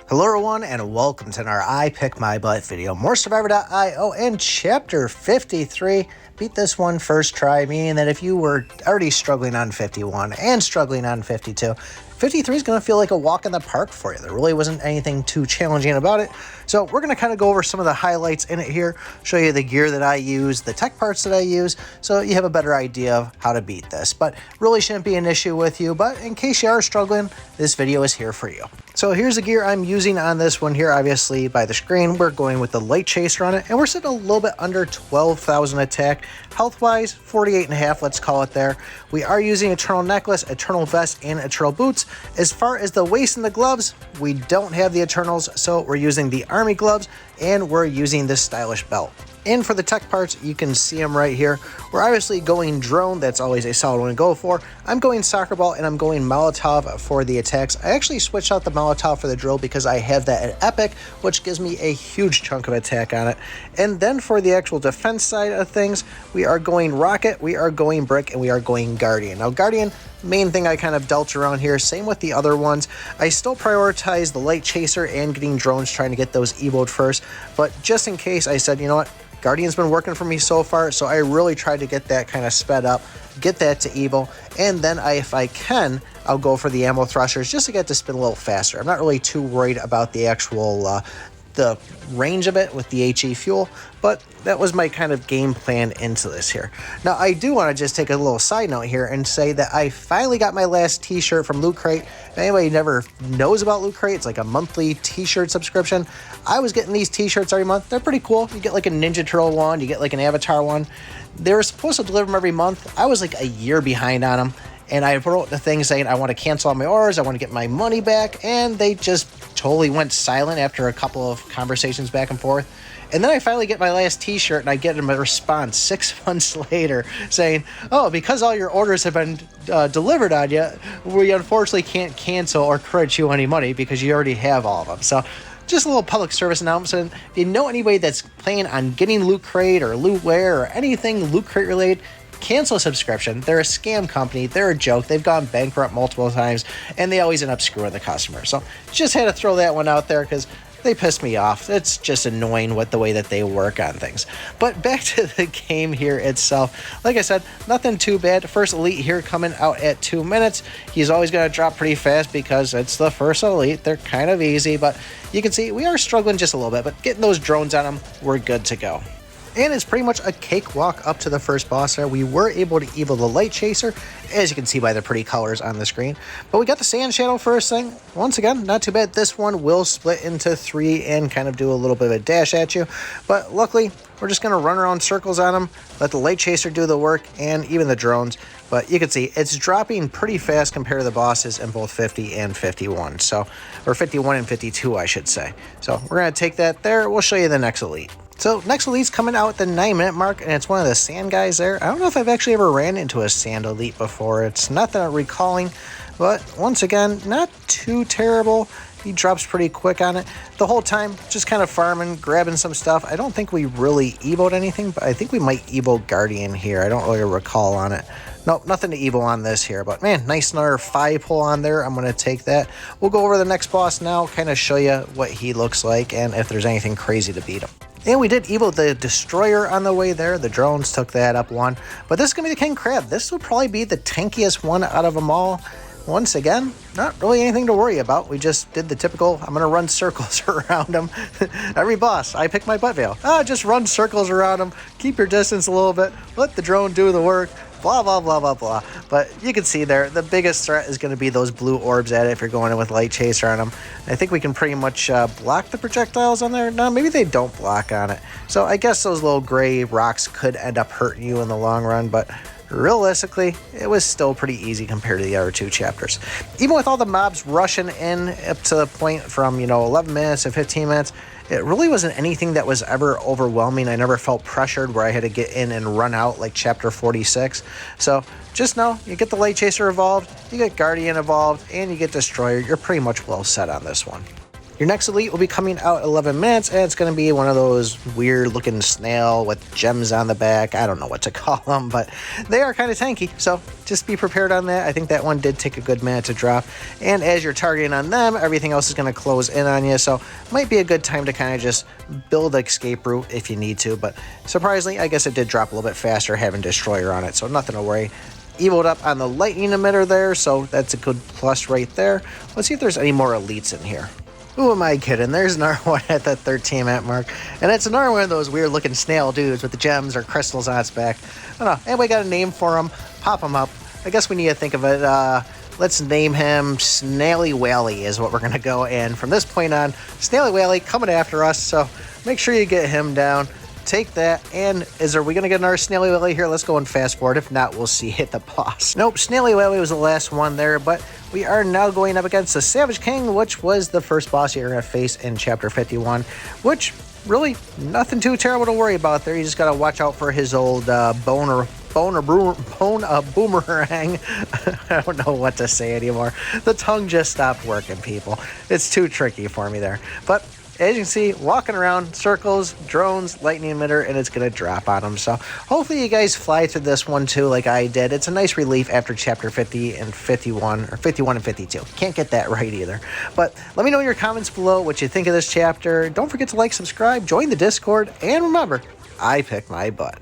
Hello everyone and welcome to our I Pick My Butt video. More Survivor.io and chapter 53. Beat this one first try, meaning that if you were already struggling on 51 and struggling on 52, 53 is going to feel like a walk in the park for you. There really wasn't anything too challenging about it. So we're going to kind of go over some of the highlights in it here, show you the gear that I use, the tech parts that I use, so you have a better idea of how to beat this. But really shouldn't be an issue with you, but in case you are struggling, this video is here for you. So here's the gear I'm using on this one here. Obviously by the screen, we're going with the light chaser on it, and we're sitting a little bit under 12,000 attack. Health-wise, 48.5, let's call it there. We are using Eternal Necklace, Eternal Vest, and Eternal Boots. As far as the waist and the gloves, we don't have the Eternals, so we're using the Army gloves, and we're using this stylish belt. And for the tech parts, you can see them right here. We're obviously going drone. That's always a solid one to go for. I'm going soccer ball and I'm going Molotov for the attacks. I actually switched out the Molotov for the drill because I have that at Epic, which gives me a huge chunk of attack on it. And then for the actual defense side of things, we are going rocket, we are going brick, and we are going guardian. Now guardian, main thing I kind of dealt around here, same with the other ones. I still prioritize the light chaser and getting drones, trying to get those evoed first. But just in case, I said, you know what? Guardian's been working for me so far, so I really tried to get that kind of sped up, get that to Evo, and then if I can, I'll go for the ammo thrusters just to get to spin a little faster. I'm not really too worried about the actual the range of it with the HE fuel, but that was my kind of game plan into this here. Now I do want to just take a little side note here and say that I finally got my last t-shirt from Loot Crate. If anybody never knows about Loot Crate, it's like a monthly t-shirt subscription. I was getting these t-shirts every month. They're pretty cool. You get like a Ninja Turtle one, you get like an Avatar one. They were supposed to deliver them every month. I was like a year behind on them. And I wrote the thing saying I want to cancel all my orders, I want to get my money back, and they just totally went silent after a couple of conversations back and forth. And then I finally get my last t-shirt and I get a response 6 months later saying, oh, because all your orders have been delivered on you, we unfortunately can't cancel or credit you any money because you already have all of them. So just a little public service announcement. If you know anybody that's planning on getting Loot Crate or Lootware or anything Loot Crate related, cancel a subscription. They're a scam company. They're a joke. They've gone bankrupt multiple times, and they always end up screwing the customer. So just had to throw that one out there because they pissed me off. It's just annoying what the way that they work on things. But back to the game here itself. Like I said, nothing too bad. First elite here coming out at 2 minutes. He's always going to drop pretty fast because it's the first elite. They're kind of easy, but you can see we are struggling just a little bit, but getting those drones on them, we're good to go. And it's pretty much a cakewalk up to the first boss there. We were able to evo the light chaser, as you can see by the pretty colors on the screen. But we got the sand shadow first thing. Once again, not too bad. This one will split into 3 and kind of do a little bit of a dash at you. But luckily, we're just going to run around circles on them, let the light chaser do the work, and even the drones. But you can see it's dropping pretty fast compared to the bosses in both 50 and 51. So, or 51 and 52, I should say. So we're going to take that there. We'll show you the next elite. So next elite's coming out at the 9-minute mark, and it's one of the sand guys there. I don't know if I've actually ever ran into a sand elite before. It's not that I'm recalling, but once again, not too terrible. He drops pretty quick on it. The whole time, just kind of farming, grabbing some stuff. I don't think we really evoed anything, but I think we might evo Guardian here. I don't really recall on it. Nope, nothing to evo on this here, but man, nice another 5 pull on there. I'm going to take that. We'll go over the next boss now, kind of show you what he looks like and if there's anything crazy to beat him. And we did evo the Destroyer on the way there. The drones took that up one. But this is going to be the King Crab. This will probably be the tankiest one out of them all. Once again, not really anything to worry about. We just did the typical, I'm going to run circles around them. Every boss, I pick my butt veil. Just run circles around them. Keep your distance a little bit. Let the drone do the work. Blah, blah, blah, blah, blah. But you can see there, the biggest threat is going to be those blue orbs at it if you're going in with light chaser on them. I think we can pretty much block the projectiles on there. No, maybe they don't block on it. So I guess those little gray rocks could end up hurting you in the long run, but realistically, it was still pretty easy compared to the other 2 chapters. Even with all the mobs rushing in up to the point from, 11 minutes to 15 minutes, it really wasn't anything that was ever overwhelming. I never felt pressured where I had to get in and run out like chapter 46. So just know, you get the light chaser evolved, you get Guardian evolved, and you get Destroyer. You're pretty much well set on this one. Your next elite will be coming out 11 minutes, and it's going to be one of those weird looking snail with gems on the back. I don't know what to call them, but they are kind of tanky, so just be prepared on that. I think that one did take a good minute to drop, and as you're targeting on them, everything else is going to close in on you, so might be a good time to kind of just build an escape route if you need to, but surprisingly, I guess it did drop a little bit faster having Destroyer on it, so nothing to worry. Evoed up on the lightning emitter there, so that's a good plus right there. Let's see if there's any more elites in here. Who am I kidding? There's another one at that 13-minute mark. And it's another one of those weird-looking snail dudes with the gems or crystals on its back. I don't know. Anybody got a name for him? Pop him up. I guess we need to think of it. Let's name him Snaily Wally is what we're going to go. And from this point on, Snaily Wally coming after us. So make sure you get him down. Take that, and are we going to get another Snaily Wally here? Let's go and fast forward. If not, we'll see. Hit the boss. Nope, Snaily Wally was the last one there, but we are now going up against the Savage King, which was the first boss you're going to face in Chapter 51, which really nothing too terrible to worry about there. You just got to watch out for his old bone boomerang. I don't know what to say anymore. The tongue just stopped working, people. It's too tricky for me there. But as you can see, walking around, circles, drones, lightning emitter, and it's going to drop on them. So hopefully you guys fly through this one too like I did. It's a nice relief after Chapter 50 and 51, or 51 and 52. Can't get that right either. But let me know in your comments below what you think of this chapter. Don't forget to like, subscribe, join the Discord, and remember, I pick my butt.